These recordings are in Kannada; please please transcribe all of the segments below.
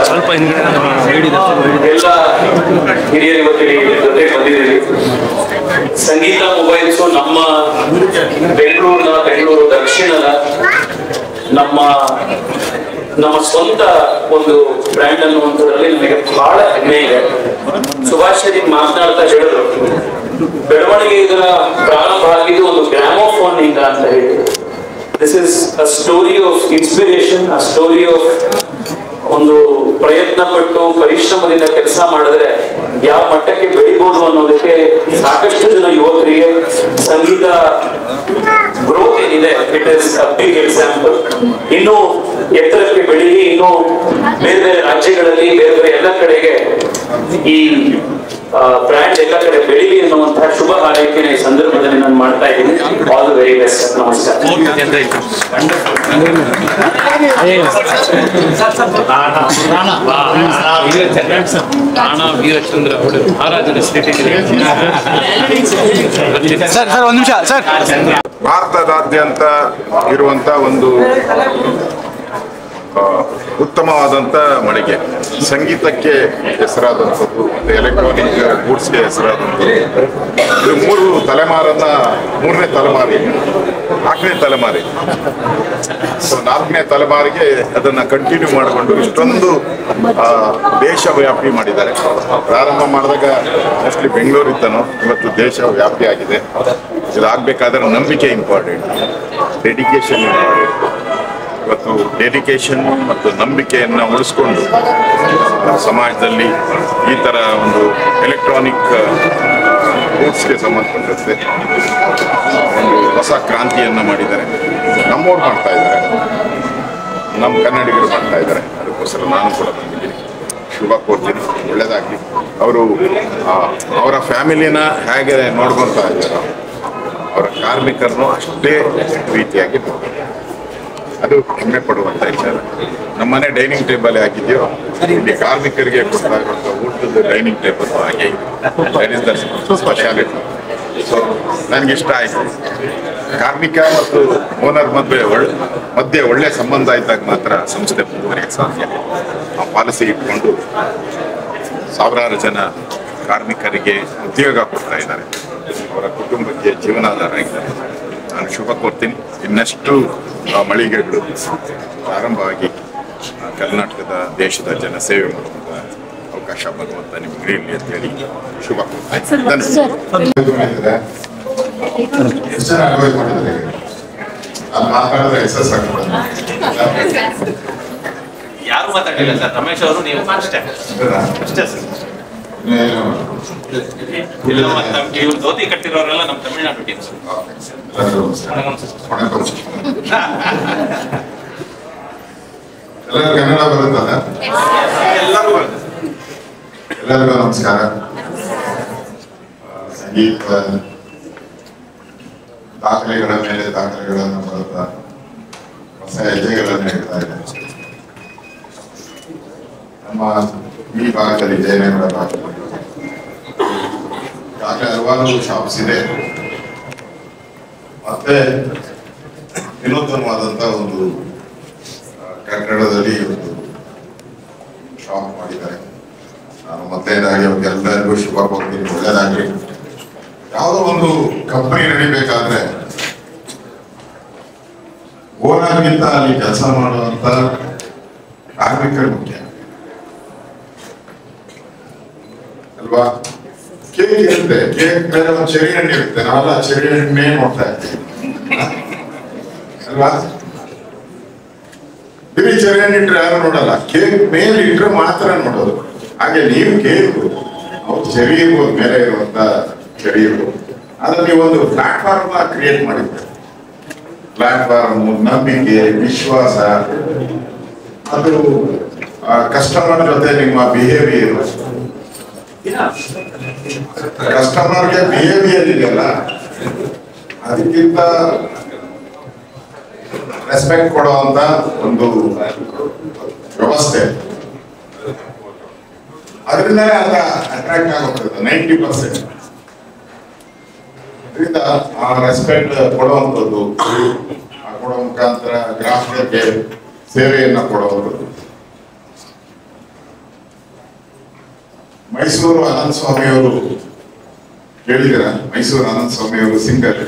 ಸ್ವಲ್ಪ ಎಲ್ಲ ಹಿರಿಯರು ಇವತ್ತಿನ ಜೊತೆ ಬಂದಿದ್ದೀವಿ. ಸಂಗೀತ ಮೊಬೈಲ್ಸು ನಮ್ಮ ಬೆಂಗಳೂರು ದಕ್ಷಿಣದ ನಮ್ಮ ಸ್ವಂತ ಒಂದು ಬ್ರ್ಯಾಂಡ್ ಅನ್ನುವಂಥದ್ರಲ್ಲಿ ನನಗೆ ಬಹಳ ಹೆಮ್ಮೆ ಇದೆ. ಸುಭಾಷ್ ಮಾತನಾಡ್ತಾ ಹೇಳಿದ್ರು, ಬೆಳವಣಿಗೆ ಇದರ ಪ್ರಾರಂಭ ಆಗಿದ್ದು ಒಂದು ಗ್ರಾಮೋಫೋನ್ ನಿಂದ ಅಂತ ಹೇಳಿ. This is a story of inspiration, a story of ಒಂದು ಪ್ರಯತ್ನ ಪಟ್ಟು ಪರಿಶ್ರಮದಿಂದ ಕೆಲಸ ಮಾಡಿದ್ರೆ ಯಾವ ಮಟ್ಟಕ್ಕೆ ಬೆಳಿಬಹುದು ಅನ್ನೋದಕ್ಕೆ ಸಾಕಷ್ಟು ಜನ ಯುವಕರಿಗೆ ಸಂಗೀತ ಗ್ರೋತ್ ಏನಿದೆ, it is a big example. ಇನ್ನೂ ಎತ್ತರಕ್ಕೆ ಬೆಳೀಲಿ, ಇನ್ನೂ ಬೇರೆ ಬೇರೆ ರಾಜ್ಯಗಳಲ್ಲಿ ಬೇರೆ ಬೇರೆ ಎಲ್ಲ ಕಡೆಗೆ ಈ ಬ್ರ್ಯಾಂಡ್ ಎಲ್ಲ ಕಡೆ ಬೆಳೀಲಿ ಅನ್ನುವಂತಹ ಶುಭ ಹಾರೈಕೆನ ಈ ಸಂದರ್ಭದಲ್ಲಿ ನಾನು ಮಾಡ್ತಾ ಇದ್ದೀನಿ. All the very best. ನಮಸ್ಕಾರ. ವೀರಚಂದ್ರ ಮಹಾರಾಜನ ಸರ್ ಒಂದು ನಿಮಿಷ ಸರ್. ಭಾರತದಾದ್ಯಂತ ಇರುವಂತ ಒಂದು ಉತ್ತಮವಾದಂಥ ಮಳಿಗೆ, ಸಂಗೀತಕ್ಕೆ ಹೆಸರಾದಂಥದ್ದು ಮತ್ತು ಎಲೆಕ್ಟ್ರಾನಿಕ್ ಗೂಡ್ಸ್ಗೆ ಹೆಸರಾದಂಥದ್ದು. ಇದು ಮೂರನೇ ತಲೆಮಾರಿ, 4ನೇ ತಲೆಮಾರಿ. ಸೊ 4ನೇ ತಲೆಮಾರಿಗೆ ಅದನ್ನು ಕಂಟಿನ್ಯೂ ಮಾಡಿಕೊಂಡು ಇಷ್ಟೊಂದು ದೇಶವ್ಯಾಪಿ ಮಾಡಿದ್ದಾರೆ. ಪ್ರಾರಂಭ ಮಾಡಿದಾಗ ಮೋಸ್ಟ್ಲಿ ಬೆಂಗಳೂರು ಇತ್ತನೋ, ಇವತ್ತು ದೇಶವ್ಯಾಪಿ ಆಗಿದೆ. ಇದಾಗಬೇಕಾದ್ರೆ ನಂಬಿಕೆ ಇಂಪಾರ್ಟೆಂಟ್, ಡೆಡಿಕೇಶನ್ ಇಂಪಾರ್ಟೆಂಟ್. ಇವತ್ತು ಡೆಡಿಕೇಶನ್ ಮತ್ತು ನಂಬಿಕೆಯನ್ನು ಉಳಿಸ್ಕೊಂಡು ಸಮಾಜದಲ್ಲಿ ಈ ಥರ ಒಂದು ಎಲೆಕ್ಟ್ರಾನಿಕ್ ಗೂಡ್ಸ್ಗೆ ಸಂಬಂಧಪಟ್ಟಂತೆ ಒಂದು ಹೊಸ ಕ್ರಾಂತಿಯನ್ನು ಮಾಡಿದ್ದಾರೆ. ನಮ್ಮವ್ರು ಮಾಡ್ತಾ ಇದ್ದಾರೆ, ನಮ್ಮ ಕನ್ನಡಿಗರು ಮಾಡ್ತಾ ಇದ್ದಾರೆ. ಅದಕ್ಕೋಸ್ಕರ ನಾನು ಕೂಡ ಬಂದಿದ್ದೀನಿ, ಶುಭ ಕೋರ್ತೀನಿ, ಒಳ್ಳೆಯದಾಗಲಿ. ಅವರ ಫ್ಯಾಮಿಲಿನ ಹೇಗೆ ನೋಡ್ಕೊತಾ ಇದ್ದಾರೋ ಅವರ ಕಾರ್ಮಿಕರನ್ನು ಅಷ್ಟೇ ರೀತಿಯಾಗಿ ನೋಡ್ತಾರೆ. ಅದು ಹೆಮ್ಮೆ ಪಡುವಂಥ ವಿಚಾರ. ನಮ್ಮನೆ ಡೈನಿಂಗ್ ಟೇಬಲ್ ಹಾಕಿದೆಯೋ ಇಲ್ಲಿ ಕಾರ್ಮಿಕರಿಗೆ ಕೊಡ್ತಾ ಇರುವಂಥ ಊಟದ ಡೈನಿಂಗ್ ಟೇಬಲ್ ಹಾಗೆ ಇದೆ. That is the speciality. So ನನಗಿಷ್ಟ ಆಯಿತು. ಕಾರ್ಮಿಕ ಮತ್ತು ಓನರ್ ಮಧ್ಯೆ ಒಳ್ಳೆ ಸಂಬಂಧ ಇದ್ದಾಗ ಮಾತ್ರ ಸಂಸ್ಥೆ ಮುಂದುವರಿಯಕ್ಕೆ ಸಾಧ್ಯ. ಆ ಪಾಲಿಸಿ ಇಟ್ಕೊಂಡು ಸಾವಿರಾರು ಜನ ಕಾರ್ಮಿಕರಿಗೆ ಉದ್ಯೋಗ ಕೊಡ್ತಾ ಇದ್ದಾರೆ, ಅವರ ಕುಟುಂಬಕ್ಕೆ ಜೀವನಾಧಾರ ಆಗಿದ್ದಾರೆ. ನಾನು ಶುಭ ಕೋರ್ತೀನಿ. ಇನ್ನಷ್ಟು ಮಳಿಗೆಗಳು ಪ್ರಾರಂಭವಾಗಿ ಕರ್ನಾಟಕದ ದೇಶದ ಜನ ಸೇವೆ ಮಾಡುವಂಥ ಅವಕಾಶ ಬರುವಂಥ ನಿಮ್ಗೆ ಇರಲಿ ಅಂತ ಹೇಳಿ ಶುಭ ಕೋರ್ತೀನಿ. ಯಾರು ಮಾತಾಡಿಲ್ಲ ಸರ್, ರಮೇಶ್ ಅವರು ನೀವು ಅಷ್ಟೇ ಅಷ್ಟೇ ಸರ್. ಇವ್ರು ಧೋತಿ ಕಟ್ಟಿರೋರೆಲ್ಲ ನಮ್ಮ ತಮಿಳ್ನಾಡು ಟೀಮ್ ಸರ್. ಎಲ್ಲರಿಗೂ ಕನ್ನಡ ಬರುತ್ತಲ್ಲ? ಎಲ್ಲರಿಗೂ ಬರುತ್ತೆ. ಎಲ್ಲರಿಗೂ ನಮಸ್ಕಾರ. ಸಂಗೀತ ದಾಖಲೆಗಳ ಮೇಲೆ ದಾಖಲೆಗಳನ್ನು ಬರುತ್ತಾ ಹೊಸ ಹೆಜ್ಜೆಗಳನ್ನು ಇಡ್ತಾ ಇದೆ. ನಮ್ಮ ಈ ಭಾಗದಲ್ಲಿ ಜಯನಗರ ಭಾಗದಲ್ಲಿ ಈಗಾಗಲೇ ಹಲವಾರು ಶಾಪ್ಸ್ ಇದೆ. ಮತ್ತೆ ವಿನೂತನವಾದಂಥ ಒಂದು ಕನ್ನಡದಲ್ಲಿ ಒಂದು ಶಾಪ್ ಮಾಡಿದ್ದಾರೆ. ನಾನು ಮೊದಲನೇದಾಗಿ ಅವ್ರಿಗೆಲ್ಲರಿಗೂ ಶುಭ ಕೋರ್ತೀನಿ, ಒಳ್ಳೆಯದಾಗಲಿ. ಯಾವುದೋ ಒಂದು ಕಂಪನಿ ನಡಿಬೇಕಾದ್ರೆ ಓನರ್ಗಿಂತ ಅಲ್ಲಿ ಕೆಲಸ ಮಾಡುವಂತ ಕಾರ್ಮಿಕರು ಮುಖ್ಯ ಅಲ್ವಾ? ಕೇಕ್ ಇರುತ್ತೆ, ಕೇಕ್ ಮೇಲೆ ಒಂದು ಚೆರಿ ಹಣ್ಣು ಇರುತ್ತೆ, ನಾವೆಲ್ಲ ಚೆರಿ ಹಣ್ಣೇ ನೋಡ್ತಾ ಇರ್ತೀವಿ ಅಲ್ವಾ? ಬಿರಿ ಚೆರಿ ಹಣ್ಣು ಇಟ್ರೆ ಯಾರು ನೋಡಲ್ಲ, ಕೇಕ್ ಮೇಲೆ ಇಟ್ರೆ ಮಾತ್ರ ನೋಡೋದು. ಹಾಗೆ ನೀವು ಕೇಕ್ ಅವ್ರು ಚೆರಿ ಇರ್ಬೋದು, ಮೇಲೆ ಇರುವಂತ ಚೆರಿ ಇರ್ಬೋದು, ಆದ್ರೆ ನೀವೊಂದು ಪ್ಲಾಟ್ಫಾರ್ಮ್ ಕ್ರಿಯೇಟ್ ಮಾಡಿದ್ರೆ, ಪ್ಲಾಟ್ಫಾರ್ಮ್, ನಂಬಿಕೆ, ವಿಶ್ವಾಸ, ಅದು ಕಸ್ಟಮರ್ ಜೊತೆ ನಿಮ್ಮ ಬಿಹೇವಿಯರ್, ಕಸ್ಟಮರ್ಗೆ ಬಿಹೇವಿಯರ್ ಇದೆಯಲ್ಲ ಅದಕ್ಕಿಂತ ರೆಸ್ಪೆಕ್ಟ್ ಕೊಡುವಂತ ಒಂದು ವ್ಯವಸ್ಥೆ ಅದರಿಂದಲೇ ಅದ ಅಟ್ರಾಕ್ಟ್ ಆಗೋಗ್ತದೆ 90%. ಅದರಿಂದ ಆ ರೆಸ್ಪೆಕ್ಟ್ ಕೊಡುವಂಥದ್ದು, ಆ ಕೊಡೋ ಮುಖಾಂತರ ಗ್ರಾಹಕರಿಗೆ ಸೇವೆಯನ್ನ ಕೊಡುವಂಥದ್ದು. ಮೈಸೂರು ಅನಂತ ಸ್ವಾಮಿಯವರು ಕೇಳಿದಿರ? ಮೈಸೂರು ಅನಂತ ಸ್ವಾಮಿಯವರು ಸಿಂಗರ್,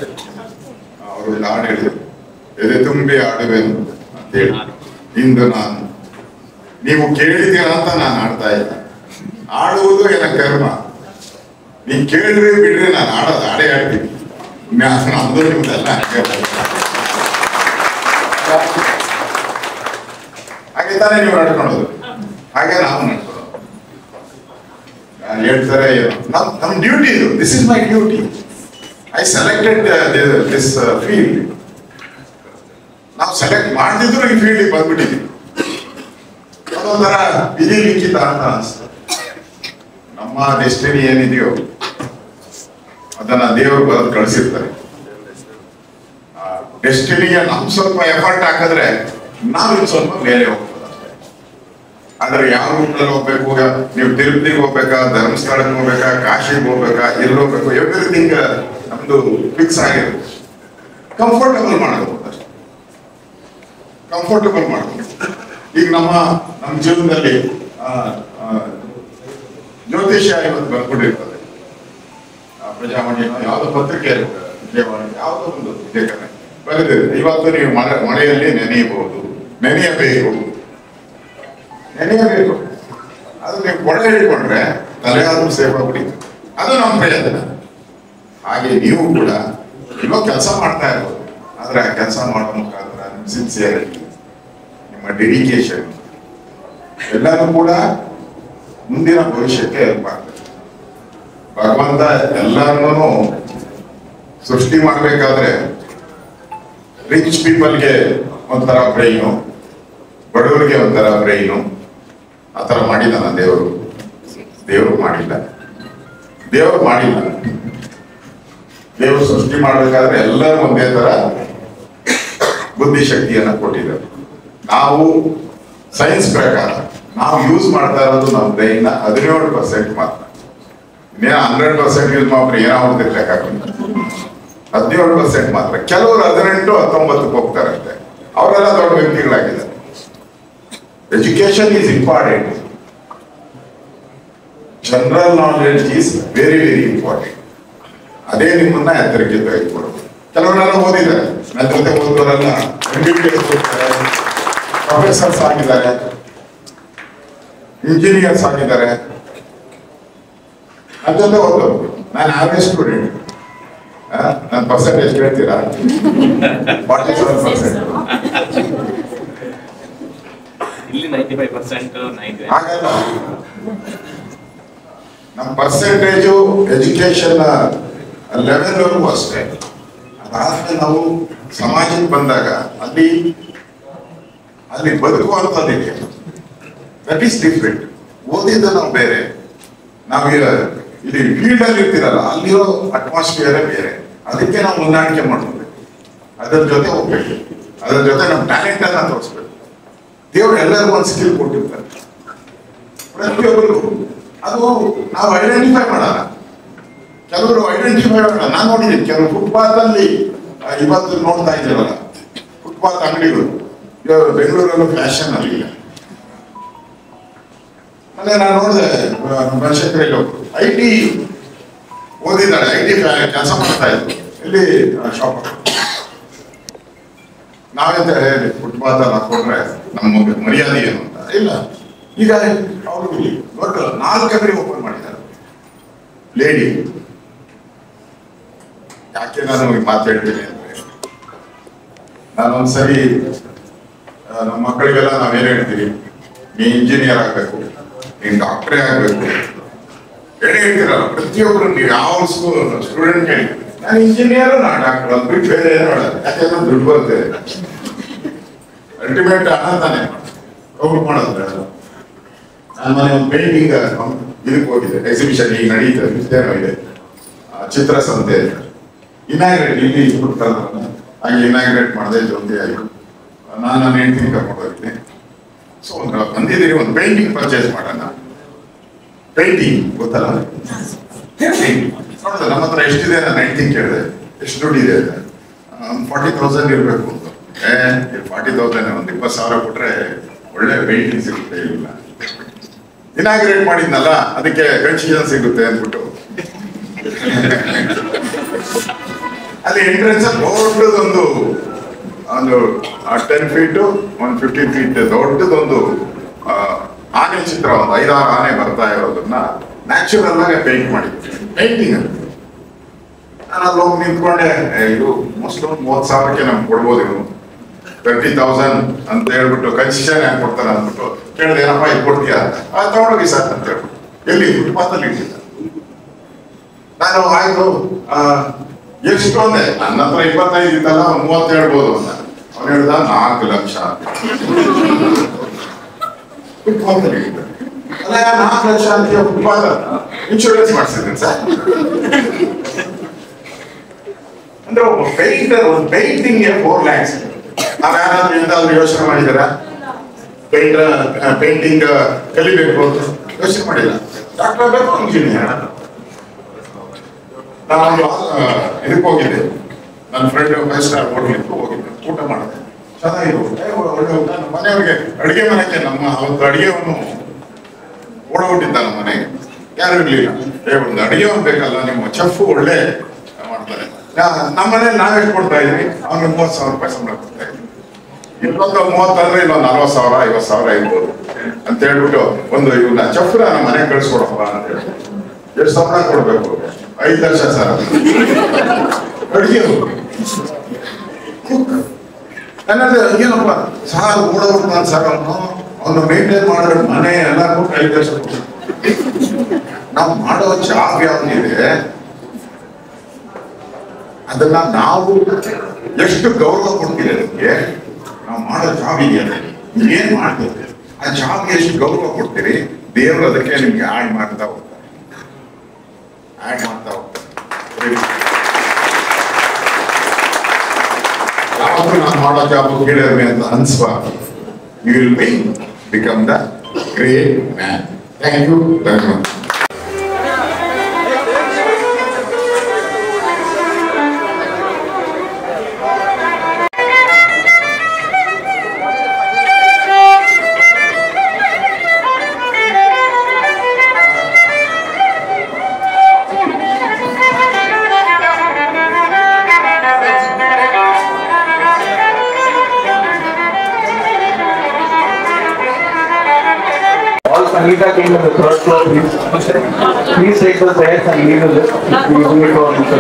ಅವರು ಒಂದು ಹಾಡು ಹೇಳಿದರು, ಎದೆ ತುಂಬಿ ಆಡುವೆನು ಅಂತೇಳಿ. ಇಂದು ನಾನು ನೀವು ಕೇಳಿದ್ದೀರ ಅಂತ ನಾನು ಆಡ್ತಾ ಇಲ್ಲ, ಆಡುವುದು ಏನ ಕರ್ಮ. ನೀ ಕೇಳ್ರಿ ಬಿಡ್ರಿ, ನಾನು ಆಡೋದು ಆಡೇ ಆಡ್ತೀನಿ. ನಮ್ದು ನಿಮ್ದೆಲ್ಲ ಹಾಗೆ ತಾನೇ ನೀವು ನಡ್ಕೊಳ್ಳೋದು, ಹಾಗೆ ನಾವು ನಡ್ಕೊಳ್ಳೋದು. ಹೇಳ್ತಾರೆ ನಮ್ ಡ್ಯೂಟಿ ಇದು, this is my duty, I selected this field. ನಾವು ಸೆಲೆಕ್ಟ್ ಮಾಡ್ತಿದ್ರು ಈ ಫೀಲ್ಡ್ ಬಂದ್ಬಿಟ್ಟಿದ್ವಿ. ಅದೊಂಥರ ವಿಧಿ ಲಿಖಿತ ಅಂತ ಅನಿಸ್ತದೆ. ನಮ್ಮ ಡೆಸ್ಟಿನಿ ಏನಿದೆಯೋ ಅದನ್ನ ದೇವರು ಬರೆದು ಕಳಿಸಿರ್ತಾರೆ. ಡೆಸ್ಟಿನಿಗೆ ನಮ್ ಸ್ವಲ್ಪ ಎಫರ್ಟ್ ಹಾಕಿದ್ರೆ ನಾವು ಸ್ವಲ್ಪ ಮೇಲೆ ಹೋಗ್ತದೆ. ಆದ್ರೆ ಯಾವ ರೂಟ್ನಲ್ಲಿ ಹೋಗ್ಬೇಕು, ನೀವು ತಿರುಪತಿಗೆ ಹೋಗ್ಬೇಕಾ, ಧರ್ಮಸ್ಥಳಕ್ಕೆ ಹೋಗ್ಬೇಕಾ, ಕಾಶಿಗೆ ಹೋಗ್ಬೇಕಾ, ಎಲ್ಲಿ ಹೋಗ್ಬೇಕು, ಎವ್ರಿಥಿಂಗ್ ನಮ್ದು ಫಿಕ್ಸ್ ಆಗಿರುತ್ತೆ. ಕಂಫರ್ಟಬಲ್ ಮಾಡ್ಕೋಬಹುದು ಅಷ್ಟೇ, ಕಂಫರ್ಟಬಲ್ ಮಾಡ್ಬೋದು. ಈಗ ನಮ್ಮ ಜೀವನದಲ್ಲಿ ಜ್ಯೋತಿಷ್ಯ ಇವತ್ತು ಬಂದ್ಬಿಟ್ಟಿರ್ತದೆ. ಪ್ರಜಾವಾಣಿನೋ ಯಾವುದೋ ಪತ್ರಿಕೆ ವಿಜಯವಾಣಿ ಯಾವುದೋ ಒಂದು ಲೇಖನ ಬರೆದಿದೆ, ಇವತ್ತು ನೀವು ಮಳೆಯಲ್ಲಿ ನೆನೆಯಬಹುದು, ನೆನೆಯಬೇಕು. ಅದು ನೀವು ಕೊಡ ಹಿಡ್ಕೊಂಡ್ರೆ ತಲೆಯಾದ್ರೂ ಸೇಫ್ ಆಗ್ಬಿಟ್ಟಿತ್ತು. ಅದು ನಮ್ಮ ಪ್ರಯತ್ನ. ಹಾಗೆ ನೀವು ಕೂಡ ಇನ್ನೂ ಕೆಲಸ ಮಾಡ್ತಾ ಇರ್ಬೋದು, ಆದ್ರೆ ಆ ಕೆಲಸ ಮಾಡೋ ಮುಖಾಂತರ ನಿಮ್ಮ ಸಿನ್ಸಿಯರಿಟಿ, ನಿಮ್ಮ ಡೆಡಿಕೇಶನ್ ಎಲ್ಲರೂ ಕೂಡ ಮುಂದಿನ ಭವಿಷ್ಯಕ್ಕೆ ಹೆಲ್ಪ್ ಆಗ್ತದೆ. ಭಗವಂತ ಎಲ್ಲರನ್ನೂ ಸೃಷ್ಟಿ ಮಾಡಬೇಕಾದ್ರೆ ರಿಚ್ ಪೀಪಲ್ಗೆ ಒಂಥರ ಬ್ರೈನು, ಬಡವರಿಗೆ ಒಂಥರ ಬ್ರೈನು, ಆ ಥರ ಮಾಡಿದ್ದಾನ ದೇವರು? ದೇವರು ಮಾಡಿಲ್ಲ. ದೇವರು ಸೃಷ್ಟಿ ಮಾಡಬೇಕಾದ್ರೆ ಎಲ್ಲರೂ ಒಂದೇ ತರ ಬುದ್ಧಿಶಕ್ತಿಯನ್ನ ಕೊಟ್ಟಿದ್ದಾರೆ. ನಾವು ಸೈನ್ಸ್ ಪ್ರಕಾರ ನಾವು ಯೂಸ್ ಮಾಡ್ತಾ ಇರೋದು ನಮ್ಮ ಬ್ರೈನ್ 17% ಮಾತ್ರ. ಇನ್ನೇನು 100% ಯೂಸ್ ಮಾಡ್ರೆ ಏನಾಗ್ತಿರ್ಲಿಕ್ಕಾಗಲ್ಲ. 17% ಮಾತ್ರ. ಕೆಲವರು 18-19 ಹೋಗ್ತಾರೆ ಅಷ್ಟೇ. ಅವರೆಲ್ಲ ದೊಡ್ಡ ವ್ಯಕ್ತಿಗಳಾಗಿದ್ದಾರೆ. Education is important. General knowledge is very very important. ಅದೇ ನಿಮ್ಮನ್ನ ಎತ್ತರಕ್ಕೆ ತೆಗೆದುಕೊಡೋದು. ಕೆಲವರೆಲ್ಲ ಓದಿದ್ದಾರೆ, ನನ್ನ ಜೊತೆ ಓದೋರೆಲ್ಲ MBBS ಓದಿದ್ದಾರೆ, ಪ್ರೊಫೆಸರ್ಸ್ ಆಗಿದ್ದಾರೆ, ಇಂಜಿನಿಯರ್ಸ್ ಆಗಿದ್ದಾರೆ. ನನ್ನ ಜೊತೆ ಓದೋರು. ನಾನು ಆವರೇಜ್ ಸ್ಟೂಡೆಂಟ್. ನನ್ನ ಪರ್ಸೆಂಟೇಜ್ ಕೇಳ್ತೀರಾ? 47%. ಇಲ್ಲಿ 95%, ಹಾಗಲ್ಲ, ನಮ್ಮ ಪರ್ಸೆಂಟೇಜು ಎಜುಕೇಶನ್ ಲೆವೆಲ್ವರೆಗೂ ಅಷ್ಟೇ. ಅದಾದ್ಮೇಲೆ ನಾವು ಸಮಾಜಕ್ಕೆ ಬಂದಾಗ ಅಲ್ಲಿ ಬದುಕುವಂಥದ್ದಿದೆ. That is different. ಓದಿದ ನಾವು ಬೇರೆ, ನಾವು ಇಲ್ಲಿ ಫೀಲ್ಡ್ ಅಲ್ಲಿ ಇರ್ತೀರಲ್ಲ, ಅಲ್ಲಿರೋ ಅಟ್ಮಾಸ್ಫಿಯರೇ ಬೇರೆ. ಅದಕ್ಕೆ ನಾವು ಹೊಂದಾಣಿಕೆ ಮಾಡ್ಕೋಬೇಕು, ಅದರ ಜೊತೆ ಹೋಗ್ಬೇಕು, ಅದರ ಜೊತೆ ನಮ್ಮ ಟ್ಯಾಲೆಂಟ್ ಅನ್ನ ತೋರಿಸ್ಬೇಕು. ದೇವರು ಎಲ್ಲರಿಗೂ ಒಂದು ಸ್ಕಿಲ್ ಕೊಟ್ಟಿರ್ತಾರೆ, ಪ್ರತಿಯೊಬ್ಬರಿಗೂ. ಅದು ನಾವು ಐಡೆಂಟಿಫೈ ಮಾಡಲ್ಲ. ಕೆಲವರು ಐಡೆಂಟಿಫೈ ಮಾಡಲ್ಲ. ನಾನು ನೋಡಿದ್ದೀನಿ ಕೆಲವರು ಫುಟ್ಪಾತ್ ಅಲ್ಲಿ ಇವತ್ತು ನೋಡ್ತಾ ಇದ್ದೀರಲ್ಲ, ಫುಟ್ಪಾತ್ ಅಂಗಡಿಗಳು ಬೆಂಗಳೂರಲ್ಲೂ ಫ್ಯಾಷನ್ ಅಲ್ಲಿ ಇಲ್ಲ. ಮೊನ್ನೆ ನಾನು ನೋಡಿದೆ, ಬನಶಂಕರಲ್ಲಿ ಒಬ್ರು IT ಓದಿದ್ದಾಳೆ, IT ಕೆಲಸ ಮಾಡ್ತಾ ಇದ್ರು. ಇಲ್ಲಿ ಶಾಪ್ ನಾವೆಂತ ಹೇಳಿ ಫುಟ್ಪಾತ್ ಅಲ್ಲಿ ಹಾಕೊಂಡ್ರೆ ನಮ್ಮ ಮರ್ಯಾದೆ ಏನು ಅಂತ ಇಲ್ಲ. ಈಗ ಅವರು ದೊಡ್ಡ 4 ಅಂಗಡಿ ಓಪನ್ ಮಾಡಿದ್ದಾರೆ ಲೇಡಿ. ಯಾಕೆ ನಾನು ಮಾತಾಡ್ತೀನಿ ಅಂದ್ರೆ, ನಾನೊಂದ್ಸರಿ ನಮ್ಮ ಮಕ್ಕಳಿಗೆಲ್ಲ ನಾವೇನ್ ಹೇಳ್ತೀವಿ, ನೀ ಇಂಜಿನಿಯರ್ ಆಗ್ಬೇಕು, ನೀನ್ ಡಾಕ್ಟ್ರೇ ಆಗ್ಬೇಕು ಹೇಳ್ತೀರಲ್ಲ. ಪ್ರತಿಯೊಬ್ರು ನೀವು ಯಾವ ಸ್ಟೂಡೆಂಟ್ ಹೇಳಿ ನಾನು ಇಂಜಿನಿಯರ್, ನಾ ಡಾಕ್ಟರ್ ಅಂತ ಬಿಟ್ಟು ಬೇರೆ ಏನು ಮಾಡೋದು. ಯಾಕೆಂದ್ರೆ ದುಡ್ಡು ಬರ್ತದೆ, ಅಲ್ಟಿಮೇಟ್ ಹಣ ತಾನೆ ಅವ್ರು ಮಾಡೋದ್ರೆ. ನಾನು ಮನೆ ಒಂದು ಪೇಂಟಿಂಗ್ ಇದಕ್ಕೆ ಹೋಗಿದ್ದೆ, ಎಕ್ಸಿಬಿಷನ್ ಈಗ ನಡೀತದೆ, ಇದೆ ಚಿತ್ರಸಂತೆ ಇನಾಗ್ರೇಟ್ ಇಲ್ಲಿ ಹಾಗೆ ಇನಾಗ್ರೇಟ್ ಮಾಡಿದೆ. ಜೊತೆ ಆಯಿತು, ನಾನು ನನ್ನ ಹೆಂಡತಿನ ಕರ್ಕೊಂಡು ಹೋಗಿದ್ದೆ. ಸೊ ಬಂದಿದ್ದೀರಿ, ಒಂದು ಪೇಂಟಿಂಗ್ ಪರ್ಚೇಸ್ ಮಾಡೋಣ. ಪೇಂಟಿಂಗ್ ಗೊತ್ತಲ್ಲ, ನೋಡಿದೆ ನಮ್ಮ ಹತ್ರ ಎಷ್ಟಿದೆ ನಾನು ಹೆಂಡ್ತಿ ಕೇಳಿದೆ ಎಷ್ಟು ದುಡ್ಡಿದೆ ಅಂತ. 40,000 ಇರಬೇಕು ಅಂತ. 40,000 ಒಂದು 20,000 ಕೊಟ್ರೆ ಒಳ್ಳೆ ಪೇಂಟಿಂಗ್ ಸಿಗುತ್ತೆ. ಇಲ್ಲ ಇನಾಗ್ರೇಟ್ ಮಾಡಿದ್ನಲ್ಲ ಅದಕ್ಕೆ ಕನ್ಸೆಷನ್ ಸಿಗುತ್ತೆ ಅಂದ್ಬಿಟ್ಟು ಅಲ್ಲಿ ಎಂಟ್ರೆನ್ಸ್ ದೊಡ್ಡದೊಂದು ಒಂದು 10 ಫೀಟ್ 150 ಫೀಟ್ ದೊಡ್ಡದೊಂದು ಆನೆ ಚಿತ್ರ, ಒಂದು 5-6 ಆನೆ ಬರ್ತಾ ಇರೋದನ್ನ ನ್ಯಾಚುರಲ್ ಆಗಿ ಪೇಂಟ್ ಮಾಡಿದ್ವಿ. ಪೇಂಟಿಂಗ್ ಅಂತ ನಾನು ಅಲ್ಲಿ ಹೋಗಿ ನಿಂತ್ಕೊಂಡೆ, ಇದು ಮೋಸ್ಟ್ 30,000ಕ್ಕೆ ನಮ್ಗೆ ಕೊಡ್ಬೋದು, ಇವರು 30,000 ಅಂತ ಹೇಳ್ಬಿಟ್ಟು ಕನ್ಸೆಷನ್ ಯಾಕೆ ಕೊಡ್ತಾರೆ ಅಂದ್ಬಿಟ್ಟು ಕೇಳಿದೆ, ಏನಪ್ಪ ಇದು ಕೊಡ್ತೀಯಾ? ತಗೊಂಡೋಗಿ ಸರ್ ಅಂತ ಹೇಳ್ಬಿಟ್ಟು. ಎಲ್ಲಿ ಫುಟ್ಪಾತಲ್ಲಿ ಇಟ್ಟಿದ್ದ. ನಾನು ಆಯ್ತು ಎಷ್ಟು ಅಂದೆ, ನನ್ನ ಹತ್ರ 25 ಇತ್ತಲ್ಲ 30 ಹೇಳ್ಬೋದು ಅಂತ. ಅವ್ನು ಹೇಳ್ದ 4 ಲಕ್ಷ ಫುಟ್ಪಾತಲ್ಲಿ ಇಟ್ಟಿದ್ದ. ಅಲ್ಲ 4 ಲಕ್ಷ ಅಂತ ಫುಟ್ಪಾತ್ ಇನ್ಶೂರೆನ್ಸ್ ಮಾಡಿಸಿದ್ದೀನಿ ಸರ್. ಅಂದ್ರೆ ಒಬ್ಬ ಪೇಂಟರ್ ಒಂದು ಪೇಂಟಿಂಗ್ಗೆ 4 lakhs. ನಾವ್ಯಾರಾದ್ರೂ ಎಂತಾದ್ರೂ ಯೋಚನೆ ಮಾಡಿದಾರ ಪೇಂಟಿಂಗ್ ಕಲಿಬೇಕು ಅಂತ? ಯೋಚನೆ ಮಾಡಿಲ್ಲ. ಡಾಕ್ಟರ್ ಬೇಕು, ಇಂಜಿನಿಯರ್. ನಾನು ಇದಕ್ಕೆ ಹೋಗಿದ್ದೆ, ನನ್ನ ಫ್ರೆಂಡ್ 5 ಸ್ಟಾರ್ ಹೋಟ್ಲಿಗೆ ಹೋಗಿದ್ದೆ, ಊಟ ಮಾಡಿದೆ. ಚೆನ್ನಾಗಿತ್ತು, ಒಳ್ಳೆ ಊಟ. ನಮ್ಮ ಮನೆಯವ್ರಿಗೆ ಅಡುಗೆ ಮನೆಗೆ ನಮ್ಮ ಅವತ್ತು ಅಡುಗೆವನ್ನು ಓಡೋಗ್ಬಿಟ್ಟಿದ್ದ ನಮ್ಮ ಮನೆಗೆ. ಯಾರು ಇರ್ಲಿಲ್ಲ. ಒಂದು ಅಡುಗೆ ಬೇಕಲ್ಲ, ನಿಮ್ಮ ಚೆಫ್ ಒಳ್ಳೆ ಮಾಡ್ತಾರೆ. ನಮ್ಮ ಮನೇಲಿ ನಾವೆಷ್ಟು ಕೊಡ್ತಾ ಇದ್ವಿ, ಅವ್ನಿಗೆ 30,000 ರೂಪಾಯಿ ಸಂಬಳ ಕೊಡ್ತಾ ಇದ್ವಿ. ಇನ್ನೊಂದು 30 ಅಂದ್ರೆ ಇನ್ನೊಂದು 40,000 50,000 ಇರ್ಬೋದು ಅಂತ ಹೇಳ್ಬಿಟ್ಟು ಒಂದು ಇವನ್ನ ಚಫ್ರ ನಮ್ಮ ಮನೆಗೆ ಕಳಿಸ್ಕೊಡಪ್ಪ ಅಂತ ಹೇಳಿ. ಎಷ್ಟು ಸಂಬಳ ಕೊಡ್ಬೇಕು? 5 ಲಕ್ಷ ಸರ್. ಅಡುಗೆ ನನ್ನದು ಏನಪ್ಪ ಸಾರ್ ಓಡೋಗ್ತಾನೆ ಸರ್, ಅವನು ಮೇಂಟೈನ್ ಮಾಡಬೇಕು, ಮನೆ ಎಲ್ಲ ಕೊಟ್ಟು 5 ಲಕ್ಷ ಕೊಟ್ಟು. ನಾವು ಮಾಡೋ ಜಾಬ್ ಯಾವ್ದಿದೆ ಅದನ್ನ ನಾವು ಎಷ್ಟು ಗೌರವ ಕೊಡ್ತೀವಿ, ಅದಕ್ಕೆ ನಾವು ಮಾಡೋ ಜಾಬ್ ಇದೆಯಲ್ಲ ಏನ್ ಮಾಡ್ತೀವಿ, ಆ ಜಾಬ್ಗೆ ಎಷ್ಟು ಗೌರವ ಕೊಡ್ತೀರಿ, ದೇವರು ಅದಕ್ಕೆ ನಿಮ್ಗೆ ಆಡ್ ಮಾಡ್ತಾ ಹೋಗ್ತಾರೆ. ಯಾವಾಗಲೂ ನಾನು ಮಾಡೋ ಜಾಬ್ ಕೇಳಿರ್ಮೆ ಅಂತ ಅನ್ಸ್ಬಾರ್ದು. You will become the great man. Thank you very much. Sangeeta came in the 3rd floor. Please take the stairs and leave the lift. We will go on Mr.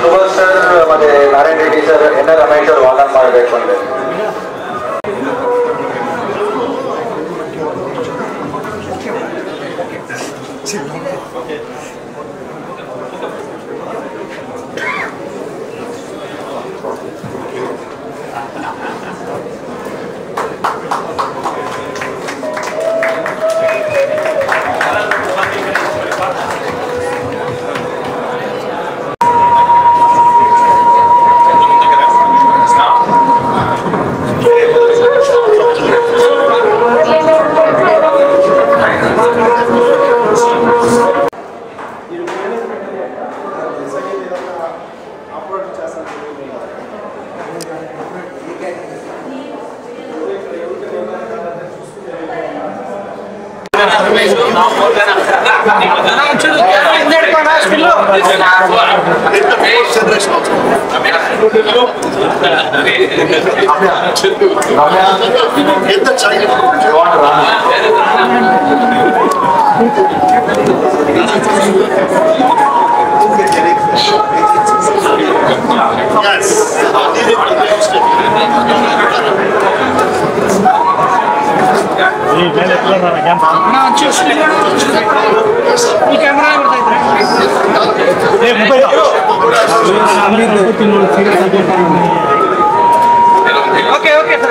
Subhash sir, ಮತ್ತೆ Narayana Reddy sir, N R Ramesh ಅವರು ವಾದನ ಮಾಡಬೇಕು ಅಂದ್ರೆ Okay, sir.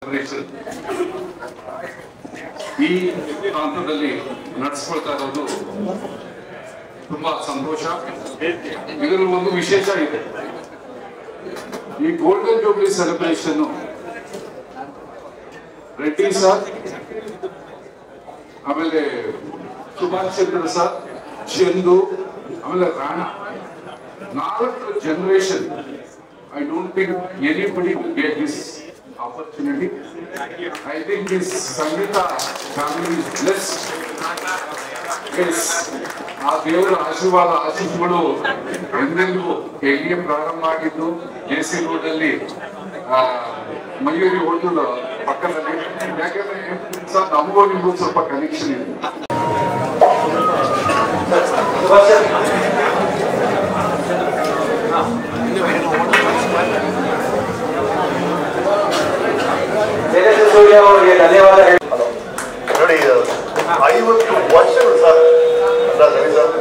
ಈ ಪ್ರಾಂತದಲ್ಲಿ ನಡೆಸ್ಕೊಳ್ತಾ ಇರೋದು ತುಂಬಾ ಸಂತೋಷ. ಇದರಲ್ಲಿ ಒಂದು ವಿಶೇಷ ಇದೆ. ಈ golden jubilee celebration Reddy sir, ಆಮೇಲೆ ಸುಭಾಷ್ ಚಂದ್ರ ಸರ್, ಚಂದು, ಆಮೇಲೆ Rana, 4 generation. I don't think anybody will get this opportunity. I think this Sangeeta family is blessed. Yes, ಆ ದೇವರ ಆಶೀರ್ವಾದ ಆಶೀಸ್ಗಳು ಎಂದೆಂದಿಗೂ ಹೇಗೆ ಪ್ರಾರಂಭ ಆಗಿದ್ದು JC ರೋಡ್ ಅಲ್ಲಿ ಮಯೂರಿ ಹೋಟೆಲ್ ಪಕ್ಕದಲ್ಲಿ. ಯಾಕಂದ್ರೆ ಸರ್ ನಮಗೂ ನಿಮಗೂ ಸ್ವಲ್ಪ ಕನೆಕ್ಷನ್ ಇದೆ. ಅವರಿಗೆ ಧನ್ಯವಾದ. ನೋಡಿ, 50 ವರ್ಷಗಳು ಸರ್, ರವಿ ಸರ್,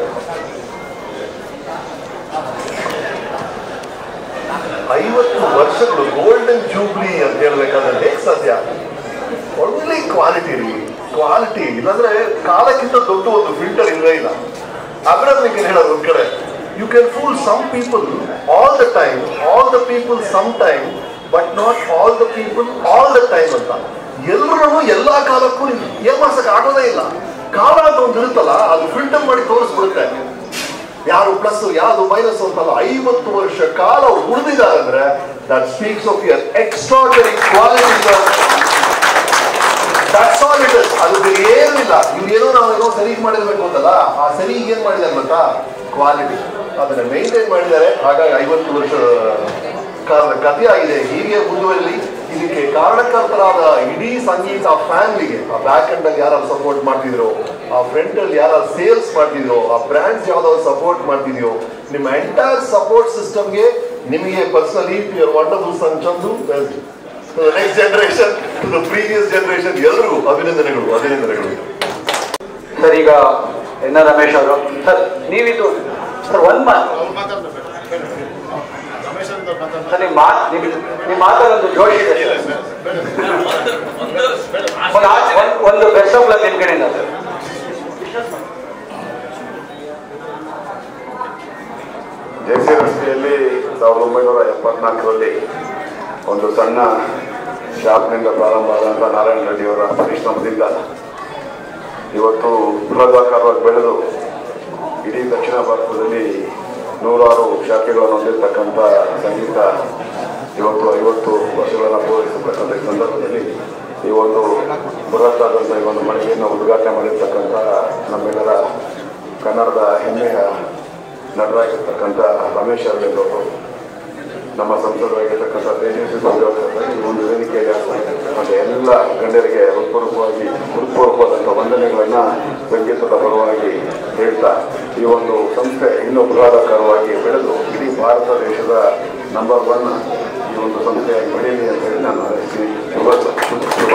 50 ವರ್ಷಗಳು ಗೋಲ್ಡನ್ ಜೂಬ್ಲಿ ಅಂತ ಹೇಳ್ಬೇಕಾದ್ರೆ ಹೇಗೆ ಸಾಧ್ಯ? ಒಳ್ಳೆ ಕ್ವಾಲಿಟಿ ರೀ, ಕ್ವಾಲಿಟಿ ಇಲ್ಲಾಂದ್ರೆ ಕಾಲಕ್ಕಿಂತ ದೊಡ್ಡ ಒಂದು ಫಿಲ್ಟರ್ ಇಲ್ಲವೇ ಇಲ್ಲ. ಅಬ್ರಹ್ಮಿಗೆ ಹೇಳೋದು ಒಂದ್ ಕಡೆ, you can fool some people all the time, all the people some time, but not all the people all the time ಅಂತ. ಎಲ್ಲರೂ ಎಲ್ಲಾ ಕಾಲಕ್ಕೂ ಏಮಾಸಕ್ಕೆ ಆಗೋದೇ ಇಲ್ಲ. ಕಾಲ ಅಂತ ಒಂದು ಇರುತ್ತಲ್ಲ, ಅದು ಫಿಲ್ಟರ್ ಮಾಡಿ ತೋರಿಸ್ಬಿಡುತ್ತೆ ಯಾರು ಪ್ಲಸ್ ಯಾರು ಮೈನಸ್ ಅಂತಲ್ಲ. 50 ವರ್ಷ ಕಾಲ ಉಳಿದಿದ್ದಾರೆ ಅಂದ್ರೆ that speaks of your extraordinary quality. That's all it is. ಅದು ಏನಿಲ್ಲ. ಇವ್ರೇನೋ ನಾವೇನೋ ಸರಿ ಮಾಡಿರ್ಬೇಕು ಅಂತಲ್ಲ, ಆ ಸರಿ ಏನ್ ಮಾಡಿದ್ದಾರೆ ಗೊತ್ತಾ? ಕ್ವಾಲಿಟಿ. ಅದನ್ನ ಮೇಂಟೈನ್ ಮಾಡಿದ್ದಾರೆ. ಹಾಗಾಗಿ 50 ವರ್ಷ ಕಾಲದ ಕಥೆ ಆಗಿದೆ. ಹೀಗೆ ಮುಂದುವರಲಿ. ಇದಕ್ಕೆ ಕಾರಣಕರ್ತರಾದ ಇಡೀ ಸಂಗೀತ ಫ್ಯಾಮಿಲಿಗೆ, ಆ ಬ್ಯಾಕ್ ಎಂಡ್ ಅಲ್ಲಿ ಯಾರು ಸಪೋರ್ಟ್ ಮಾಡ್ತಿದ್ರು, ಆ ಫ್ರಂಟ್ ಅಲ್ಲಿ ಯಾರು ಸೇಲ್ಸ್ ಮಾಡ್ತಿದ್ರು, ಆ ಬ್ರ್ಯಾಂಡ್ಸ್ ಯಾವ್ದಾದ್ರು ಸಪೋರ್ಟ್ ಮಾಡ್ತಿದ್ಯೋ, ನಿಮ್ಮ ಎಂಟೈರ್ ಸಪೋರ್ಟ್ ಸಿಸ್ಟಮ್ಗೆ, ನಿಮಗೆ personally your wonderful son Chandu, next generation, to the previous generation, ಎಲ್ಲರಿಗೂ ಅಭಿನಂದನೆಗಳು, ಅಭಿನಂದನೆಗಳು. ಸರ್, ಈಗ ಎನ್ ಆರ್ ರಮೇಶ್ ಅವರು, ಸರ್ ನೀವಿದು ಸರ್ ಸರ್ ನಿಮ್ಮ ಮಾತಲ್ಲೊಂದು ಜೋಶ್ ಇದೆ. ಒಂದು ಬೆಸ್ಟ್ ಆಫ್ ಲಕ್ ನಿಮ್ಮ ಕಡೆಯಿಂದ ಸರ್. JC ರಸ್ತೆಯಲ್ಲಿ 1974ರಲ್ಲಿ ಒಂದು ಸಣ್ಣ ಶಾಪ್ನಿಂದ ಪ್ರಾರಂಭ ಆದಂಥ ನಾರಾಯಣ ರೆಡ್ಡಿಯವರ ಪರಿಶ್ರಮದಿಂದ ಇವತ್ತು ಬೃಹದಾಕಾರವಾಗಿ ಬೆಳೆದು ಇಡೀ ದಕ್ಷಿಣ ಭಾರತದಲ್ಲಿ 100 ಶಾಖೆಗಳನ್ನು ಹೊಂದಿರತಕ್ಕಂಥ ಸಂಗೀತ ಇವತ್ತು 50 ವರ್ಷಗಳನ್ನು ಪೂರೈಸತಕ್ಕಂಥ ಈ ಸಂದರ್ಭದಲ್ಲಿ ಈ ಒಂದು ಬೃಹತ್ತಾದಂಥ ಈ ಒಂದು ಮಳಿಗೆಯನ್ನು ಉದ್ಘಾಟನೆ ಮಾಡಿರ್ತಕ್ಕಂಥ ನಮ್ಮೆಲ್ಲರ ಕನ್ನಡದ ಹೆಮ್ಮೆಯ ನಟರಾಗಿರ್ತಕ್ಕಂಥ ರಮೇಶ್ ಅರವಿಂದವರು, ನಮ್ಮ ಸಂಸದರಾಗಿರ್ತಕ್ಕಂಥ ತೇಜಸ್ವಿ ಸೂರ್ಯ ಈ ಒಂದು ವೇದಿಕೆಯಲ್ಲಿ ಆಗ್ತಕ್ಕಂಥ ಎಲ್ಲ ಗಣ್ಯರಿಗೆ ಹೃತ್ಪೂರ್ವಕವಾದಂಥ ವಂದನೆಗಳನ್ನು ಸಂಗೀತದ ಪರವಾಗಿ ಹೇಳ್ತಾ, ಈ ಒಂದು ಸಂಸ್ಥೆ ಇನ್ನೂ ಬೃಹದಾಕಾರವಾಗಿ ಬೆಳೆದು ಇಡೀ ಭಾರತ ದೇಶದ ನಂಬರ್ 1 ಈ ಒಂದು ಸಂಸ್ಥೆಯಾಗಿ ಬೆಳೆಯಲಿ ಅಂತ ಹೇಳಿ ನಾನು ಶುಭ